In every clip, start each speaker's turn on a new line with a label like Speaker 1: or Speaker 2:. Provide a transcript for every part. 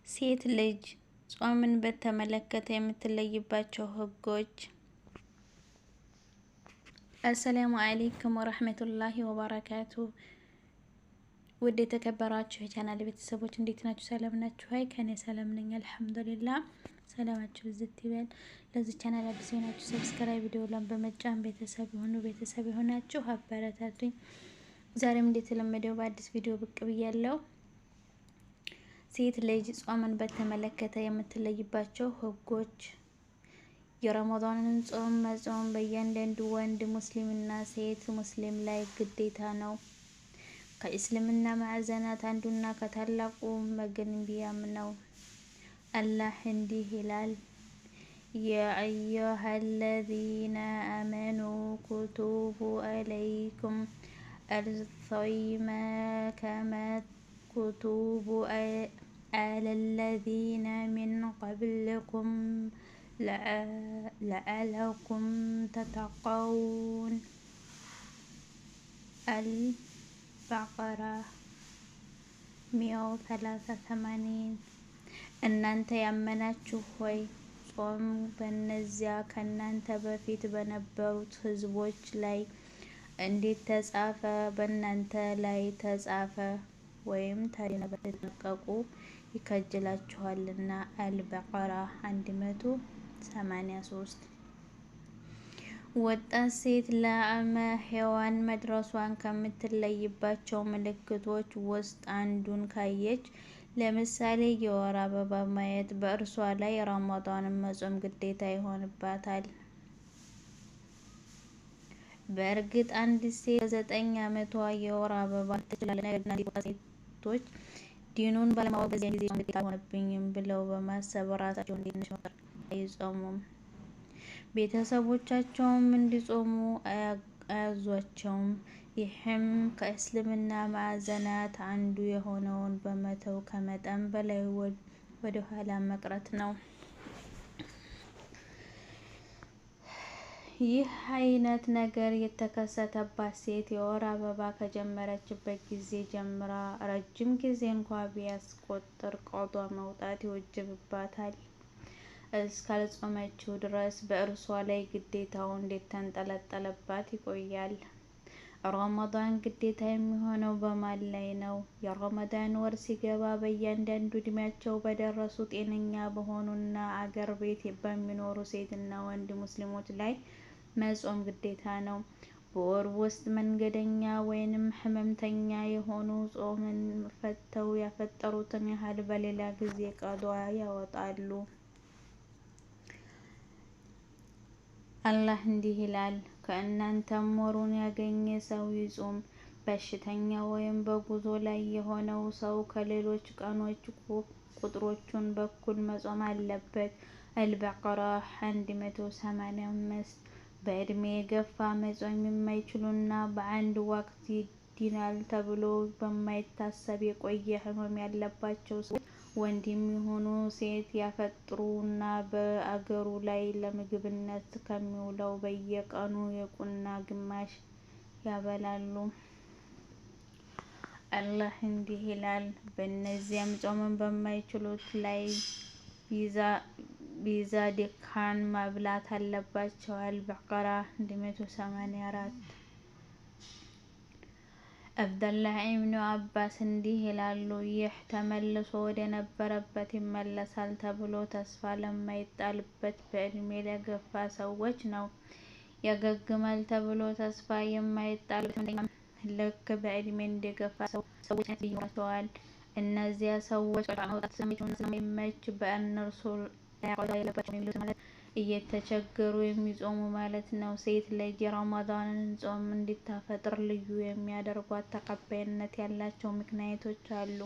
Speaker 1: ሴት ልጅ ጾምን በተመለከተ የምትለይባቸው ህጎች። አሰላሙ አለይኩም ወራህመቱላሂ ወበረካቱ። ውድ የተከበራችሁ የቻናል ቤተሰቦች እንዴት ናችሁ? ሰላም ናችሁ? አይ ከኔ ሰላም ነኝ አልሐምዱሊላህ። ሰላማችሁ ዝት ይበል። ለዚህ ቻናል አዲስ የሆናችሁ ሰብስክራይብ ቪዲዮውን በመጫን ቤተሰብ የሆናችሁ አበረታቱኝ። ዛሬም እንደተለመደው በአዲስ ቪዲዮ ብቅ ብያለሁ። ሴት ልጅ ጾምን በተመለከተ የምትለይባቸው ህጎች። የረመዳንን ጾም መጾም በእያንዳንዱ ወንድ ሙስሊምና ሴት ሙስሊም ላይ ግዴታ ነው። ከእስልምና ማዕዘናት አንዱና ከታላቁ መገንቢያም ነው። አላህ እንዲህ ይላል፣ ያ አዩሀለዚነ አመኑ ኩቱቡ አለይኩም አልሶይመ ከማ ኩቱቡ አለለዚነ ሚን ቀብልኩም ለዐለኩም ተተቀውን። አልበቀራ 183። እናንተ ያመናችሁ ሆይ ጾም በእነዚያ ከእናንተ በፊት በነበሩት ህዝቦች ላይ እንዴት ተጻፈ በእናንተ ላይ ተጻፈ ወይም ተጠንቀቁ ይከጅላችኋልና። አልበቀራ 183። ወጣት ሴት ለአቅመ ሔዋን መድረሷን ከምትለይባቸው ምልክቶች ውስጥ አንዱን ካየች፣ ለምሳሌ የወር አበባ ማየት፣ በእርሷ ላይ ረመዳንን መጾም ግዴታ ይሆንባታል። በእርግጥ አንዲት ሴት በ9 ዓመቷ የወር አበባ ትችላለች። ነገር ግን አንዲት ወጣት ሴቶች ዲኑን ባለማወቅ በዚያን ጊዜ ጾም ግዴታ አልሆነብኝም ብለው በማሰብ ራሳቸውን እንዲነሽ አይጾሙም። ቤተሰቦቻቸውም እንዲጾሙ አያዟቸውም። ይህም ከእስልምና ማዕዘናት አንዱ የሆነውን በመተው ከመጠን በላይ ወደ ኋላ መቅረት ነው። ይህ አይነት ነገር የተከሰተባት ሴት የወር አበባ ከጀመረችበት ጊዜ ጀምራ ረጅም ጊዜ እንኳ ቢያስቆጥር ቀዷ መውጣት ይወጅብባታል። እስካልጾመችው ድረስ በእርሷ ላይ ግዴታው እንደተንጠለጠለባት ይቆያል። ረመዳን ግዴታ የሚሆነው በማን ላይ ነው? የረመዳን ወር ሲገባ በእያንዳንዱ እድሜያቸው በደረሱ ጤነኛ በሆኑና አገር ቤት በሚኖሩ ሴትና ወንድ ሙስሊሞች ላይ መጾም ግዴታ ነው። በወር ውስጥ መንገደኛ ወይንም ህመምተኛ የሆኑ ጾምን ፈተው ያፈጠሩትን ያህል በሌላ ጊዜ ቀዷ ያወጣሉ። አላህ እንዲህ ይላል፣ ከእናንተም ወሩን ያገኘ ሰው ይጹም። በሽተኛ ወይም በጉዞ ላይ የሆነው ሰው ከሌሎች ቀኖች ቁጥሮቹን በኩል መጾም አለበት። አልበቀራ 185። በእድሜ የገፋ መጾም የማይችሉና በአንድ ወቅት ይድናል ተብሎ በማይታሰብ የቆየ ህመም ያለባቸው ሰዎች ወንድም ይሁኑ ሴት ያፈጥሩና በአገሩ ላይ ለምግብነት ከሚውለው በየቀኑ የቁና ግማሽ ያበላሉ። አላህ እንዲህ ይላል፣ በእነዚያም ጾምን በማይችሉት ላይ ቢዛ ድካን ማብላት አለባቸው። አልበቀራ 184። አብደላህ ኢብኑ አባስ እንዲህ ይላሉ፣ ይህ ተመልሶ ወደ ነበረበት ይመለሳል ተብሎ ተስፋ ለማይጣልበት በእድሜ ለገፋ ሰዎች ነው። ያገግማል ተብሎ ተስፋ የማይጣልበት ልክ በእድሜ እንደገፋ ሰዎች አይነት ይኖራቸዋል። እነዚያ ሰዎች ቀዷ ማውጣት ስለማይችሉና ስለማይመች በእነርሱ ላይ ቀዷ የለባቸውም የሚሉት ማለት እየተቸገሩ የሚጾሙ ማለት ነው። ሴት ልጅ የረመዳንን ጾም እንድታፈጥር ልዩ የሚያደርጓት ተቀባይነት ያላቸው ምክንያቶች አሉ።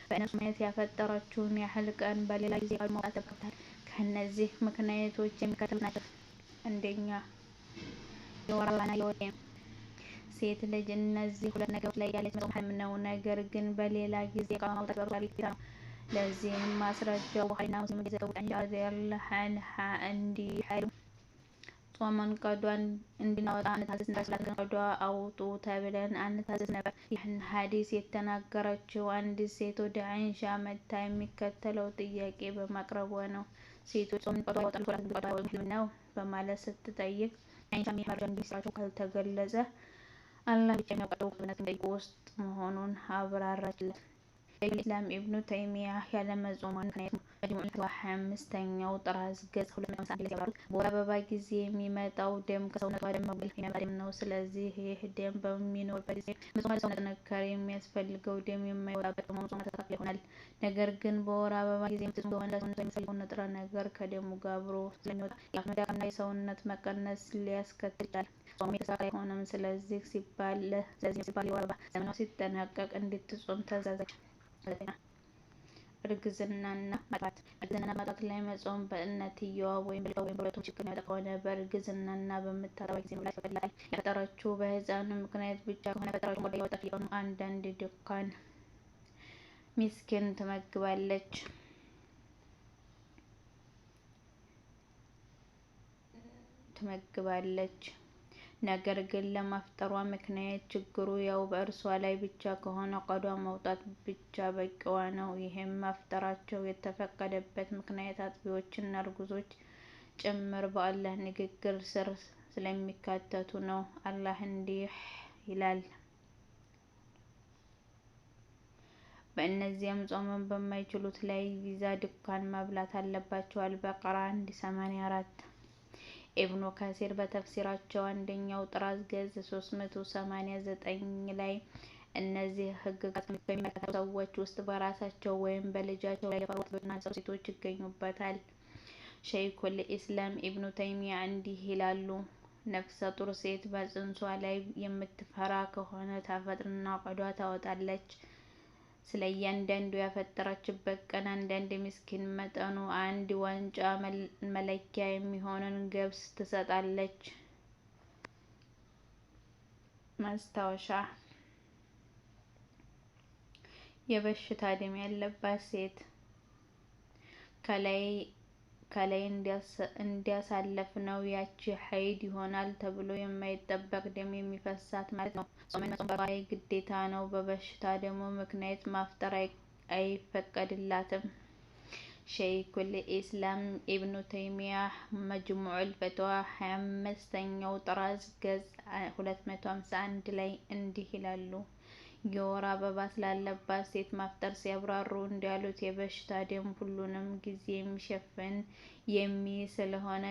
Speaker 1: በእነሱ ምክንያት ያፈጠረችውን ያህል ቀን በሌላ ጊዜ ቀዷ ማውጣት ይጠበቅባታል። ከእነዚህ ምክንያቶች የሚከተሉት ናቸው። 1. የወር አበባና የወር ደም። ሴት ልጅ እነዚህ ሁለት ነገሮች ላይ ያለች መጾም ሐራም ነው። ነገር ግን በሌላ ጊዜ ቀዷ ማውጣት በእርሷ ላይ ግዴታ ነው። ለዚህም ማስረጃው ቡኻሪና ሙስሊም እንደዘገቡት አንጃ ረዲየላሁ ዐንሃ እንዲህ አሉ፣ ጾምን ቀዷን እንድናወጣ አንታዘዝ ነበር። ቀዷ አውጡ ተብለን አንታዘዝ ነበር። ይህን ሐዲስ የተናገረችው አንዲት ሴት ወደ አይሻ መጥታ የሚከተለው ጥያቄ በማቅረቧ ነው። ሴቶች ጾምን ቀዷ ያወጣሉ ሶላት ግን ቀዷ ህልም ነው በማለት ስትጠይቅ አይሻ ይህ መረጃ ሚስጥራቸው ካልተገለጸ አላህ ብቻ የሚያውቀው እምነት ጠይቁ ውስጥ መሆኑን አብራራችለት። ሸይኹል ኢስላም ኢብኑ ተይሚያህ ያለመጾሟን ምክንያት መጅሙዕ ፈትዋ 25ኛው ጥራዝ ገጽ 251 ላይ ሲያብራሩት በወር አበባ ጊዜ የሚመጣው ደም ከሰውነቷ ደም መጉደል የሚያመጣ ደም ነው። ስለዚህ ይህ ደም በሚኖርበት ጊዜ መጾም ለሰውነት ጥንካሬ የሚያስፈልገው ደም የማይወጣበት በመሆኑ ጾም ተስተካክሎ ይሆናል። ነገር ግን በወር አበባ ጊዜ የምትጾም ከሆነ ለሰውነቷ የሚፈልገው ንጥረ ነገር ከደሙ ጋር አብሮ ስለሚወጣ የአቅመ ደካማና የሰውነት መቀነስ ሊያስከትል ይችላል። ጾም የተስተካከለ አይሆንም። ስለዚህ ሲባል የወር አበባ ዘመኗ ሲጠናቀቅ እንድትጾም ታዘዘች። እርግዝናና ማጥባት ላይ መጾም በእናትየዋ ወይም በልጇ ወይም በሁለቱም ችግር የሚያመጣ ከሆነ በእርግዝናና በምታጠባ ጊዜ መብላት ይፈቀድላታል። ያፈጠረችው በህፃኑ ምክንያት ብቻ ከሆነ ያፈጠረችውን ቆዳ እያወጣች በየቀኑ አንዳንድ ድኳን ሚስኪን ትመግባለች። ነገር ግን ለማፍጠሯ ምክንያት ችግሩ ያው በእርሷ ላይ ብቻ ከሆነ ቀዷ ማውጣት ብቻ በቂዋ ነው። ይህም ማፍጠራቸው የተፈቀደበት ምክንያት አጥቢዎችና እርጉዞች ጭምር በአላህ ንግግር ስር ስለሚካተቱ ነው። አላህ እንዲህ ይላል፣ በእነዚያም ጾምን በማይችሉት ላይ ቪዛ ድኳን መብላት አለባቸው። አልበቀራ 184 ኢብኑ ከሲር በተፍሲራቸው አንደኛው ጥራዝ ገጽ 389 ላይ እነዚህ ህግጋት በሚመለከታቸው ሰዎች ውስጥ በራሳቸው ወይም በልጃቸው ላይ የፈሩ ወንዶችና ንጹሐን ሴቶች ይገኙበታል። ሸይኹል ኢስላም ኢብኑ ተይሚያ እንዲህ ይላሉ፣ ነፍሰ ጡር ሴት በጽንሷ ላይ የምትፈራ ከሆነ ታፈጥርና ቀዷ ታወጣለች። ስለ እያንዳንዱ ያፈጠረችበት ቀን አንዳንድ ምስኪን መጠኑ 1 ዋንጫ መለኪያ የሚሆንን ገብስ ትሰጣለች። ማስታወሻ፣ የበሽታ ደም ያለባት ሴት ከላይ እንዳሳለፍነው ያቺ ሀይድ ይሆናል ተብሎ የማይጠበቅ ደም የሚፈሳት ማለት ነው። ጾምን መጾም በራሷ ላይ ግዴታ ነው። በበሽታ ደሙ ምክንያት ማፍጠር አይፈቀድላትም። ሸይኹል ኢስላም ኢብኑ ተይሚያህ መጅሙዑል ፈትዋ 25ኛው ጥራዝ ገጽ 251 ላይ እንዲህ ይላሉ፣ የወር አበባ ስላለባት ሴት ማፍጠር ሲያብራሩ እንዳሉት የበሽታ ደም ሁሉንም ጊዜ የሚሸፍን የሚይዝ ስለሆነ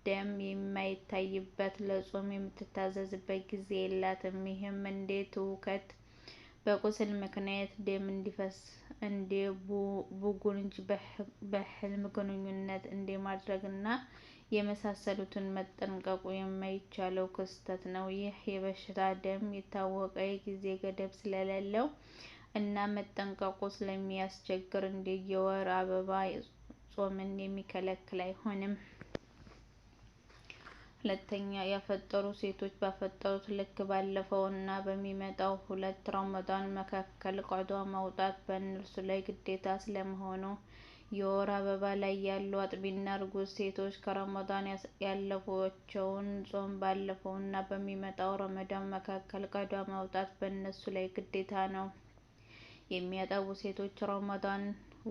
Speaker 1: ደም የማይታይበት ለጾም የምትታዘዝበት ጊዜ የላትም። ይህም እንደ ትውከት፣ በቁስል ምክንያት ደም እንዲፈስ፣ እንደ ቡጉንጅ፣ በህልም ግንኙነት እንደ ማድረግና የመሳሰሉትን መጠንቀቁ የማይቻለው ክስተት ነው። ይህ የበሽታ ደም የታወቀ የጊዜ ገደብ ስለሌለው እና መጠንቀቁ ስለሚያስቸግር እንደ የወር አበባ ጾምን የሚከለክል አይሆንም። ሁለተኛ፣ ያፈጠሩ ሴቶች ባፈጠሩት ልክ ባለፈው እና በሚመጣው 2 ረመዳን መካከል ቀዷ ማውጣት በእነርሱ ላይ ግዴታ ስለመሆኑ፣ የወር አበባ ላይ ያሉ አጥቢና እርጉዝ ሴቶች ከረመዳን ያለፈችውን ጾም ባለፈው እና በሚመጣው ረመዳን መካከል ቀዷ ማውጣት በእነሱ ላይ ግዴታ ነው። የሚያጠቡ ሴቶች ረመዳን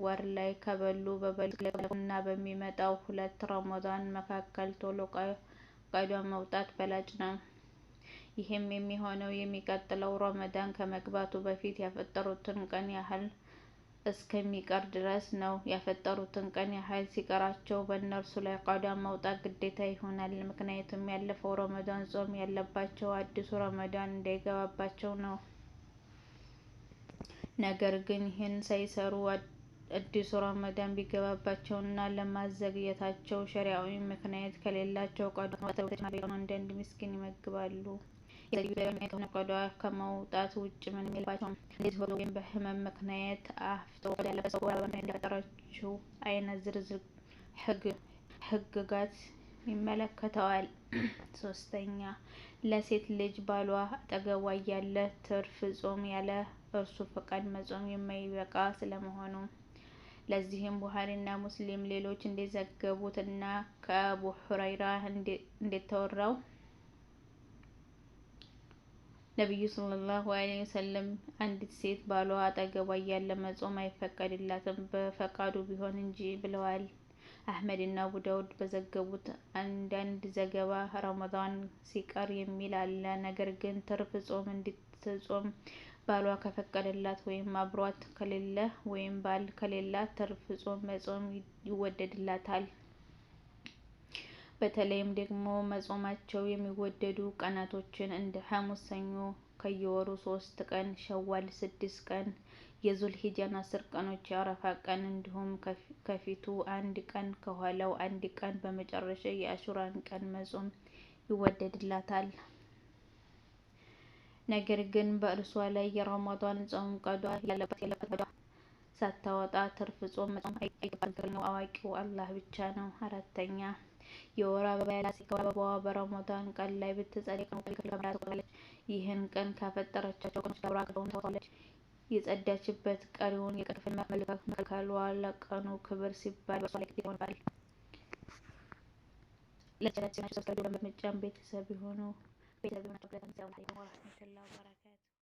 Speaker 1: ወር ላይ ከበሉ በበሉት ላይ ባለፈው እና በሚመጣው 2 ረመዳን መካከል ቶሎ ቀዷ ማውጣት በላጭ ነው። ይህም የሚሆነው የሚቀጥለው ረመዳን ከመግባቱ በፊት ያፈጠሩትን ቀን ያህል እስከሚቀር ድረስ ነው። ያፈጠሩትን ቀን ያህል ሲቀራቸው በእነርሱ ላይ ቀዷ ማውጣት ግዴታ ይሆናል። ምክንያቱም ያለፈው ረመዳን ጾም ያለባቸው አዲሱ ረመዳን እንዳይገባባቸው ነው። ነገር ግን ይህን ሳይሰሩ አዲሱ ረመዳን ቢገባባቸውና ለማዘግየታቸው ሸሪዓዊ ምክንያት ከሌላቸው ቀዷ ከማውጣት በተጨማሪ በየቀኑ አንዳንድ ምስኪን ይመግባሉ። የዘገዩት ሌላ ምክንያት ከሆነ ቀዷ ከማውጣት ውጭ ምንም የለባቸውም። እንደዚህ ሆኖ ግን በህመም ምክንያት አፍጥሮ ቀዷ ያለበት ሰው በወር አበባ ምክንያት እንዳፈጠረችው አይነት ዝርዝር ህግጋት ይመለከተዋል። ሶስተኛ፣ ለሴት ልጅ ባሏ አጠገቧ እያለ ትርፍ ጾም ያለ እርሱ ፈቃድ መጾም የማይበቃ ስለመሆኑ፣ ለዚህም ቡኻሪና ሙስሊም ሌሎች እንደዘገቡትና ከአቡ ሁረይራ እንደተወራው ነብዩ ሰለላሁ ዐለይሂ ወሰለም አንዲት ሴት ባሏ አጠገቧ እያለ መጾም አይፈቀድላትም በፈቃዱ ቢሆን እንጂ ብለዋል። አህመድ እና አቡ ዳውድ በዘገቡት አንዳንድ ዘገባ ረመዳን ሲቀር የሚል አለ። ነገር ግን ትርፍ ጾም እንድትጾም ባሏ ከፈቀደላት ወይም አብሯት ከሌለ ወይም ባል ከሌላት ትርፍ ጾም መጾም ይወደድላታል። በተለይም ደግሞ መጾማቸው የሚወደዱ ቀናቶችን እንደ ሐሙስ፣ ሰኞ ከየወሩ 3 ቀን፣ ሸዋል 6 ቀን፣ የዙል ሂጃን 10 ቀኖች፣ የአረፋ ቀን እንዲሁም ከፊቱ 1 ቀን ከኋላው 1 ቀን በመጨረሻ የአሹራን ቀን መጾም ይወደድላታል። ነገር ግን በእርሷ ላይ የረመዳን ጾም ቀዷ ያለበት ቀዷ ሳታወጣ ትርፍ ጾም መጾም አይገባትም። ክልክል ነው። አዋቂው አላህ ብቻ ነው። 4ኛ የወር አበባ ያላት ሴት ከወር አበባዋ በረመዳን ቀን ላይ ብትጸድቅ ክልክል ብላ ትቆጥራለች። ይህን ቀን ካፈጠረቻቸው ቀኖች ጋር አብራ ትተዋለች። የጸዳችበት ቀሪውን የቀን ክፍል መከልከሏ ለቀኑ ክብር ሲባል በእርሷ ላይ ግዴታ ይሆንባታል። ለቻናላችን ሰብስክራይብ በመጫን ቤተሰብ ይሁኑ። ሰላም አለይኩም ወራህመቱላሂ ወበረካቱ።